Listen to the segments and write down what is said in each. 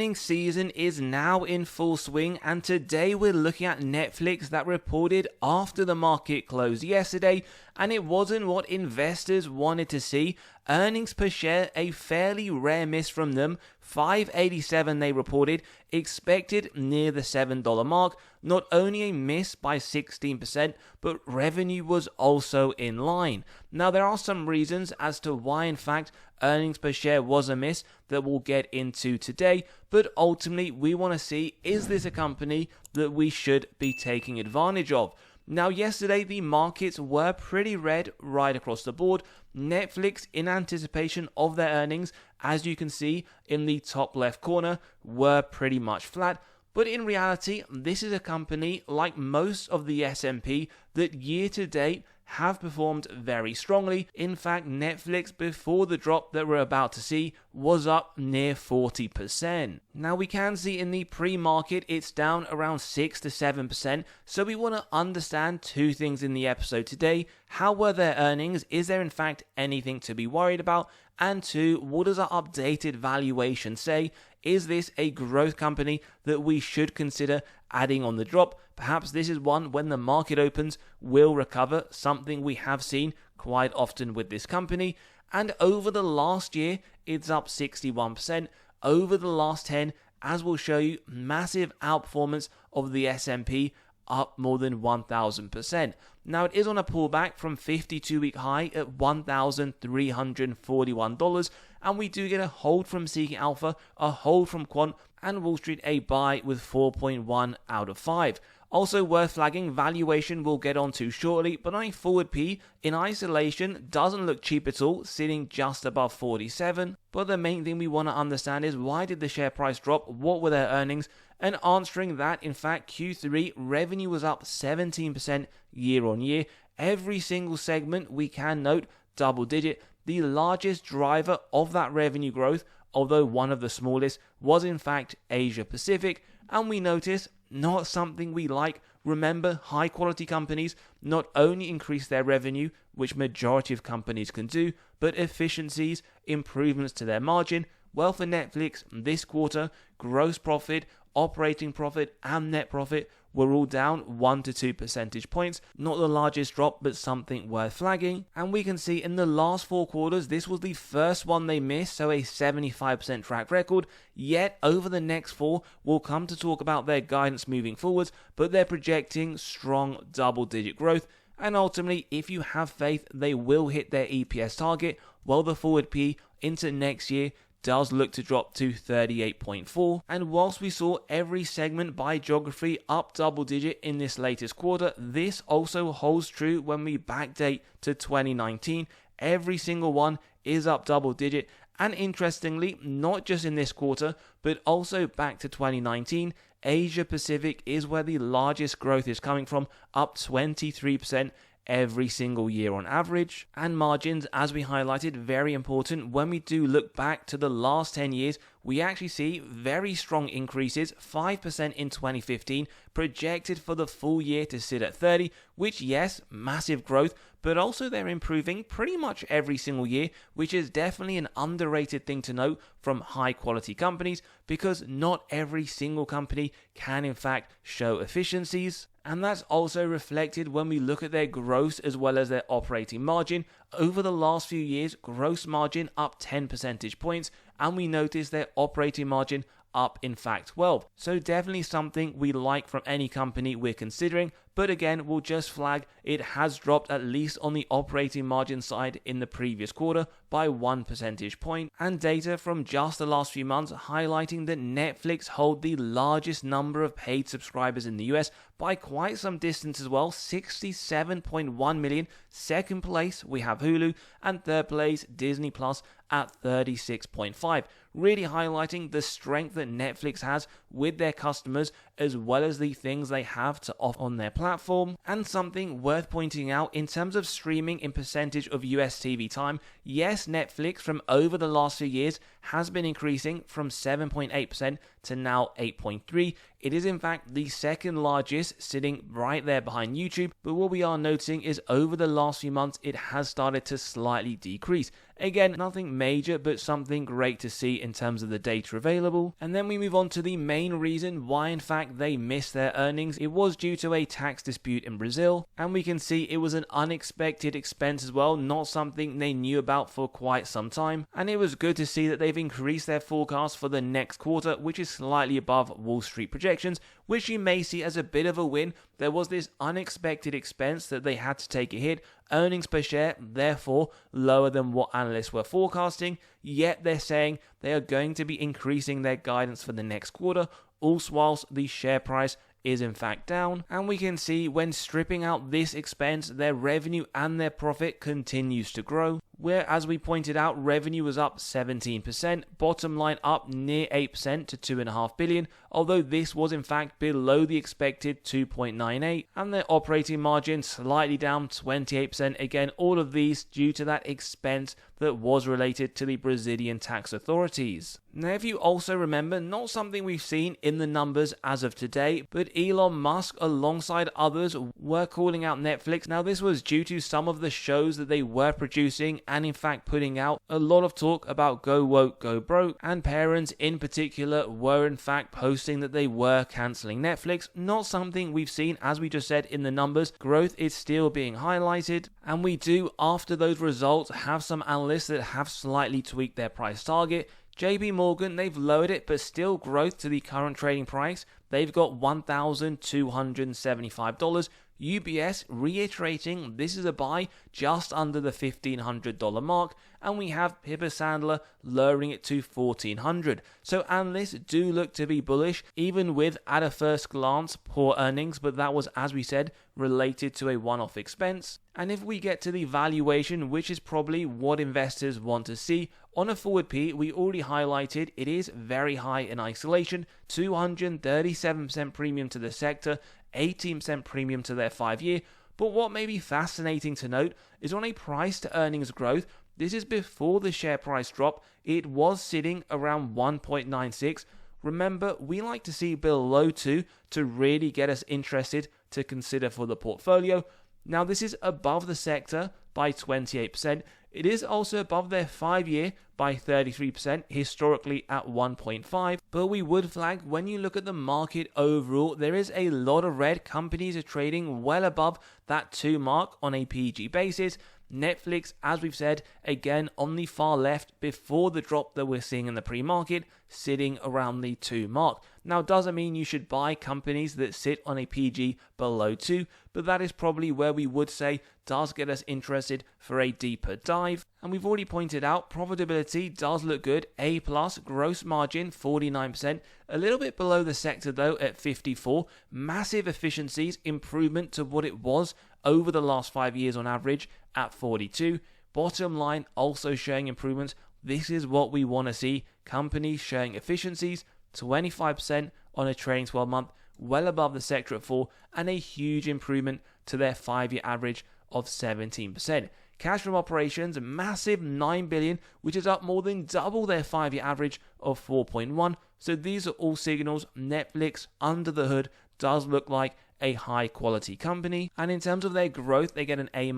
earnings season is now in full swing, and today we're looking at Netflix that reported after the market closed yesterday, and it wasn't what investors wanted to see. Earnings per share, a fairly rare miss from them. $5.87 they reported, expected near the $7 mark. Not only a miss by 16%, but revenue was also in line. Now there are some reasons as to why in fact earnings per share was a miss that we'll get into today, but ultimately we want to see, is this a company that we should be taking advantage of? Now yesterday the markets were pretty red right across the board. Netflix, in anticipation of their earnings, as you can see in the top left corner, were pretty much flat. But in reality, this is a company, like most of the S&P, that year to date have performed very strongly. In fact, Netflix, before the drop that we're about to see, was up near 40%. Now we can see in the pre-market it's down around 6 to 7%, so we want to understand two things in the episode today. How were their earnings? Is there in fact anything to be worried about? And two, what does our updated valuation say? Is this a growth company that we should consider adding on the drop? Perhaps this is one when the market opens will recover, something we have seen quite often with this company. And over the last year, it's up 61%. Over the last 10, as we'll show you, massive outperformance of the S&P, up more than 1,000%. Now it is on a pullback from 52-week high at $1,341, and we do get a hold from Seeking Alpha, a hold from Quant, and Wall Street a buy with 4.1 out of 5. Also worth flagging, valuation we'll get onto shortly, but on a forward P, in isolation, doesn't look cheap at all, sitting just above 47. But the main thing we want to understand is, why did the share price drop? What were their earnings? And answering that, in fact, Q3 revenue was up 17% year on year. Every single segment, we can note, double digit. The largest driver of that revenue growth, although one of the smallest, was in fact Asia Pacific. And we notice, not something we like. Remember, high quality companies not only increase their revenue, which majority of companies can do, but efficiencies, improvements to their margin. Well, for Netflix, this quarter, gross profit, operating profit, and net profit were all down 1 to 2 percentage points. Not the largest drop, but something worth flagging. And we can see in the last 4 quarters, this was the first one they missed, so a 75% track record. Yet, over the next 4, we'll come to talk about their guidance moving forwards, but they're projecting strong double-digit growth. And ultimately, if you have faith they will hit their EPS target, well, the forward P into next year does look to drop to 38.4. And whilst we saw every segment by geography up double digit in this latest quarter, this also holds true when we backdate to 2019. Every single one is up double digit, and interestingly, not just in this quarter, but also back to 2019, Asia Pacific is where the largest growth is coming from, up 23% every single year on average. And margins, as we highlighted, very important. When we do look back to the last 10 years, we actually see very strong increases, 5% in 2015, projected for the full year to sit at 30, which, yes, massive growth, but also they're improving pretty much every single year, which is definitely an underrated thing to note from high quality companies, because not every single company can in fact show efficiencies. And that's also reflected when we look at their gross as well as their operating margin. Over the last few years, gross margin up 10 percentage points, and we notice their operating margin up in fact 12. So definitely something we like from any company we're considering, but again, we'll just flag it has dropped at least on the operating margin side in the previous quarter by 1 percentage point. And data from just the last few months highlighting that Netflix hold the largest number of paid subscribers in the US by quite some distance as well, 67.1 million. Second place we have Hulu, and third place Disney Plus at 36.5. Really highlighting the strength that Netflix has with their customers, as well as the things they have to offer on their platform. And something worth pointing out in terms of streaming in percentage of US TV time, yes, Netflix from over the last few years has been increasing from 7.8% to now 8.3%. It is in fact the second largest, sitting right there behind YouTube, but what we are noticing is over the last few months it has started to slightly decrease. Again, nothing major, but something great to see in terms of the data available. And then we move on to the main reason why in fact they missed their earnings. It was due to a tax dispute in Brazil, and we can see it was an unexpected expense as well, not something they knew about for quite some time. And it was good to see that they've increased their forecast for the next quarter, which is slightly above Wall Street projections, which you may see as a bit of a win. There was this unexpected expense that they had to take a hit. Earnings per share, therefore, lower than what analysts were forecasting, yet they're saying they are going to be increasing their guidance for the next quarter, all whilst the share price is in fact down. And we can see when stripping out this expense, their revenue and their profit continues to grow, where, as we pointed out, revenue was up 17%, bottom line up near 8% to $2.5 billion, although this was in fact below the expected 2.98, and their operating margin slightly down 28%, again all of these due to that expense that was related to the Brazilian tax authorities. Now, if you also remember, not something we've seen in the numbers as of today, but Elon Musk alongside others were calling out Netflix. Now, this was due to some of the shows that they were producing and in fact putting out. A lot of talk about go woke, go broke, and parents in particular were in fact posting that they were cancelling Netflix. Not something we've seen, as we just said, in the numbers. Growth is still being highlighted, and we do, after those results, have some analysts that have slightly tweaked their price target. JP Morgan, they've lowered it, but still growth to the current trading price. They've got $1,275. UBS reiterating this is a buy just under the $1,500 mark, and we have Piper Sandler lowering it to $1,400. So analysts do look to be bullish, even with, at a first glance, poor earnings, but that was, as we said, related to a one-off expense. And if we get to the valuation, which is probably what investors want to see, on a forward P, we already highlighted it is very high in isolation, 237% premium to the sector, 18% premium to their 5-year. But what may be fascinating to note is on a price to earnings growth, this is before the share price drop, it was sitting around 1.96. Remember, we like to see below 2 to really get us interested to consider for the portfolio. Now, this is above the sector by 28%. It is also above their 5-year by 33%, historically at 1.5. But we would flag, when you look at the market overall, there is a lot of red. Companies are trading well above that 2 mark on a PG basis. Netflix, as we've said, again on the far left before the drop that we're seeing in the pre-market, sitting around the 2 mark. Now, doesn't mean you should buy companies that sit on a PG below 2, but that is probably where we would say does get us interested for a deeper dive. And we've already pointed out profitability does look good, A+, gross margin 49%, a little bit below the sector though at 54%, massive efficiencies, improvement to what it was over the last 5 years on average at 42%. Bottom line also showing improvements. This is what we want to see, companies showing efficiencies, 25% on a trailing 12 month, well above the sector at 4%, and a huge improvement to their 5-year average of 17%. Cash from operations, massive $9 billion, which is up more than double their 5-year average of 4.1. So these are all signals Netflix under the hood does look like a high quality company. And in terms of their growth, they get an A-,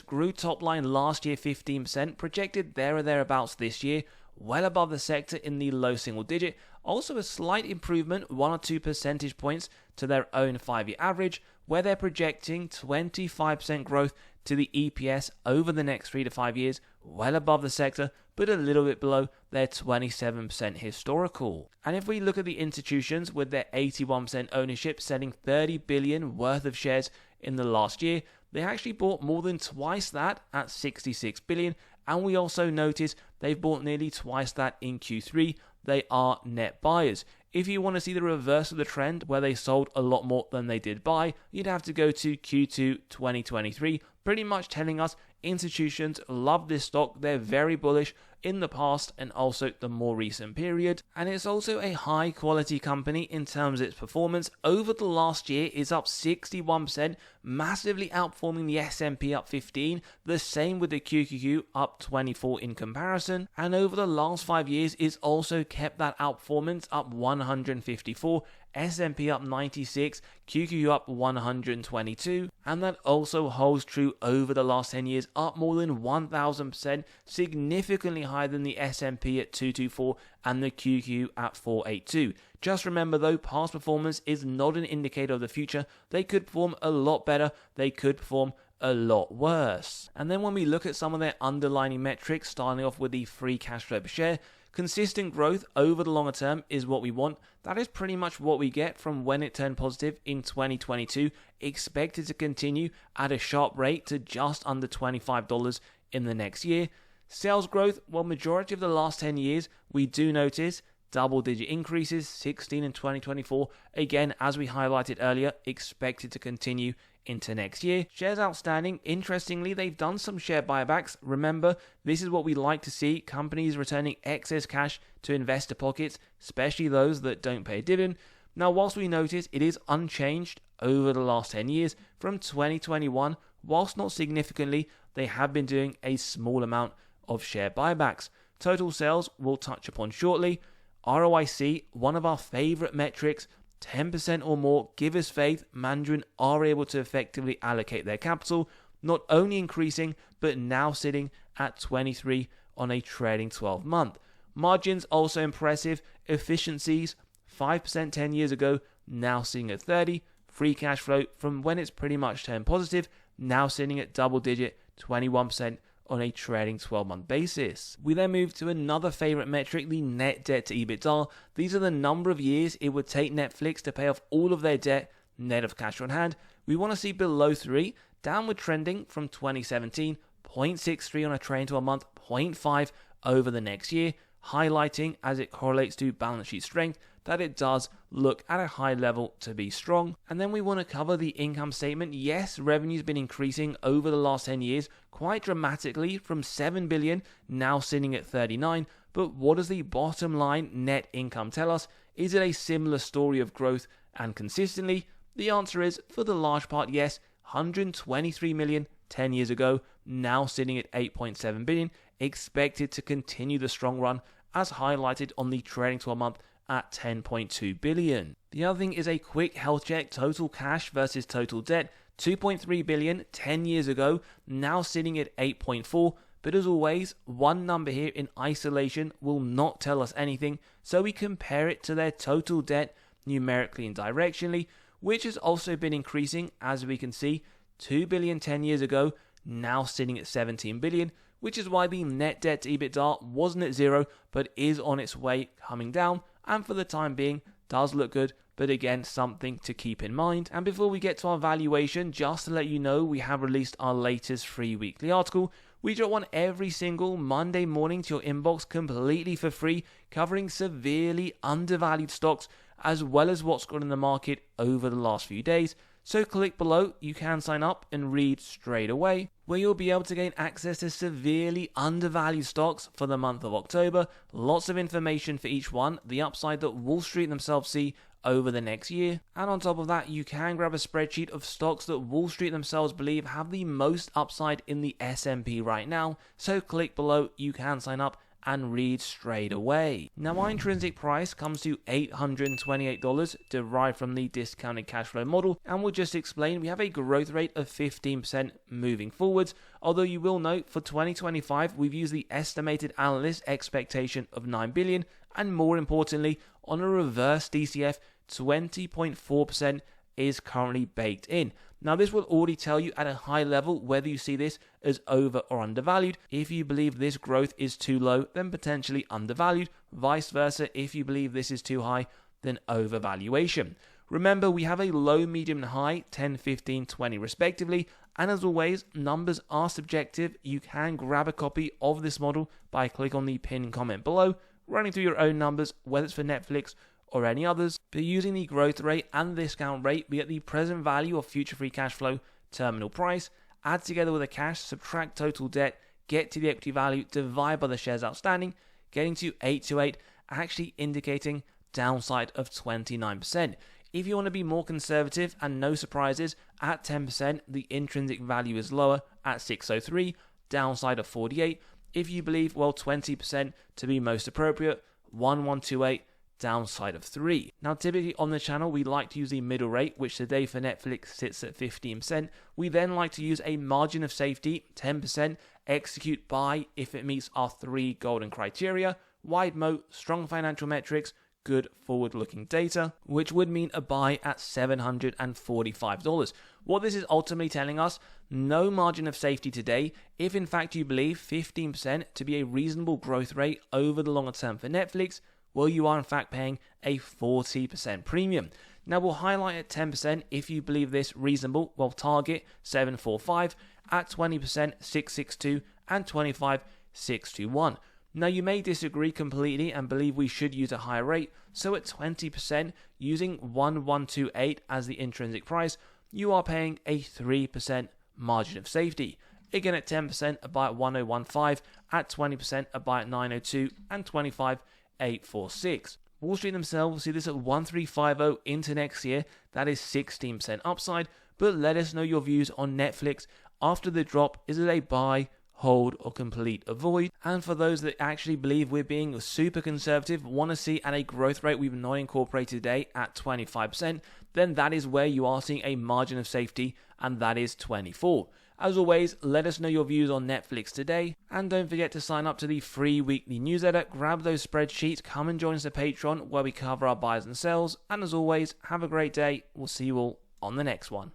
grew top line last year 15%, projected there or thereabouts this year, well above the sector in the low single digit. Also a slight improvement, 1 or 2 percentage points to their own 5-year average, where they're projecting 25% growth to the EPS over the next 3 to 5 years, well above the sector, but a little bit below their 27% historical. And if we look at the institutions with their 81% ownership, selling $30 billion worth of shares in the last year, they actually bought more than twice that at $66 billion. And we also notice they've bought nearly twice that in Q3. They are net buyers. If you want to see the reverse of the trend where they sold a lot more than they did buy, you'd have to go to Q2 2023, pretty much telling us institutions love this stock. They're very bullish. in the past and also the more recent period. And it's also a high quality company in terms of its performance. Over the last year is up 61%, massively outperforming the S&P up 15, the same with the QQQ up 24 in comparison. And over the last 5 years it's also kept that outperformance up 154, S&P up 96, QQQ up 122, and that also holds true over the last 10 years, up more than 1,000%, significantly higher than the S&P at 224 and the QQQ at 482. Just remember though, past performance is not an indicator of the future. They could perform a lot better, they could perform a lot worse. And then when we look at some of their underlying metrics, starting off with the free cash flow per share, consistent growth over the longer term is what we want. That is pretty much what we get from when it turned positive in 2022, expected to continue at a sharp rate to just under $25 in the next year. Sales growth, well, majority of the last 10 years, we do notice double-digit increases, 16 in 2024. Again, as we highlighted earlier, expected to continue into next year. Shares outstanding, interestingly, they've done some share buybacks. Remember, this is what we like to see, companies returning excess cash to investor pockets, especially those that don't pay a dividend. Now, whilst we notice it is unchanged over the last 10 years, from 2021, whilst not significantly, they have been doing a small amount of share buybacks. Total sales we'll touch upon shortly. ROIC, one of our favorite metrics, 10% or more, give us faith Mandarin are able to effectively allocate their capital, not only increasing, but now sitting at 23 on a trailing 12 month. Margins also impressive, efficiencies, 5% 10 years ago, now sitting at 30, free cash flow from when it's pretty much turned positive, now sitting at double digit, 21% on a trailing 12-month basis. We then move to another favorite metric, the net debt to EBITDA. These are the number of years it would take Netflix to pay off all of their debt, net of cash on hand. We want to see below 3, downward trending from 2017, 0.63 on a trailing 12-month, 0.5 over the next year, highlighting as it correlates to balance sheet strength that it does look at a high level to be strong. And then we want to cover the income statement. Yes, revenue's been increasing over the last 10 years quite dramatically from 7 billion, now sitting at 39. But what does the bottom line net income tell us? Is it a similar story of growth and consistently? The answer is, for the large part, yes. 123 million 10 years ago, now sitting at 8.7 billion, expected to continue the strong run as highlighted on the trailing 12 month at 10.2 billion. The other thing is a quick health check, total cash versus total debt, 2.3 billion 10 years ago, now sitting at 8.4. But as always, one number here in isolation will not tell us anything, so we compare it to their total debt numerically and directionally, which has also been increasing, as we can see, 2 billion 10 years ago, now sitting at 17 billion, which is why the net debt to EBITDA wasn't at 0, but is on its way coming down, and for the time being, does look good, but again, something to keep in mind. And before we get to our valuation, just to let you know, we have released our latest free weekly article. We drop one every single Monday morning to your inbox completely for free, covering severely undervalued stocks, as well as what's gone in the market over the last few days. So click below, you can sign up and read straight away, where you'll be able to gain access to severely undervalued stocks for the month of October. Lots of information for each one, the upside that Wall Street themselves see over the next year. And on top of that, you can grab a spreadsheet of stocks that Wall Street themselves believe have the most upside in the S&P right now. So click below, you can sign up and read straight away. Now, our intrinsic price comes to $828, derived from the discounted cash flow model, and we'll just explain we have a growth rate of 15% moving forwards, although you will note for 2025 we've used the estimated analyst expectation of 9 billion, and more importantly, on a reverse DCF, 20.4% is currently baked in. Now, this will already tell you at a high level whether you see this as over or undervalued. If you believe this growth is too low, then potentially undervalued. Vice versa, if you believe this is too high, then overvaluation. Remember, we have a low, medium, and high, 10, 15, 20 respectively. And as always, numbers are subjective. You can grab a copy of this model by clicking on the pinned comment below, running through your own numbers, whether it's for Netflix or any others, but using the growth rate and the discount rate, we get the present value of future free cash flow terminal price, add together with the cash, subtract total debt, get to the equity value, divide by the shares outstanding, getting to 828, actually indicating downside of 29%. If you want to be more conservative and no surprises, at 10%, the intrinsic value is lower at 603, downside of 48. If you believe, well, 20% to be most appropriate, 1128, downside of 3. Now, typically on the channel, we like to use the middle rate, which today for Netflix sits at 15%. We then like to use a margin of safety, 10%, execute buy if it meets our 3 golden criteria, wide moat, strong financial metrics, good forward-looking data, which would mean a buy at $745. What this is ultimately telling us, no margin of safety today. If in fact you believe 15% to be a reasonable growth rate over the longer term for Netflix, well, you are in fact paying a 40% premium. Now, we'll highlight at 10% if you believe this reasonable. Well, target 745, at 20% 662, and 25 621. Now, you may disagree completely and believe we should use a higher rate, so at 20%, using 1128 as the intrinsic price, you are paying a 3% margin of safety. Again, at 10%, a buy at 1015, at 20%, a buy at 902, and 25 846. Wall Street themselves see this at 1350 into next year. That is 16% upside, but let us know your views on Netflix after the drop. Is it a buy, hold, or complete avoid? And for those that actually believe we're being super conservative, want to see at a growth rate we've not incorporated today at 25%, then that is where you are seeing a margin of safety, and that is 24. As always, let us know your views on Netflix today, and don't forget to sign up to the free weekly newsletter, grab those spreadsheets, come and join us at Patreon where we cover our buys and sells, and as always, have a great day. We'll see you all on the next one.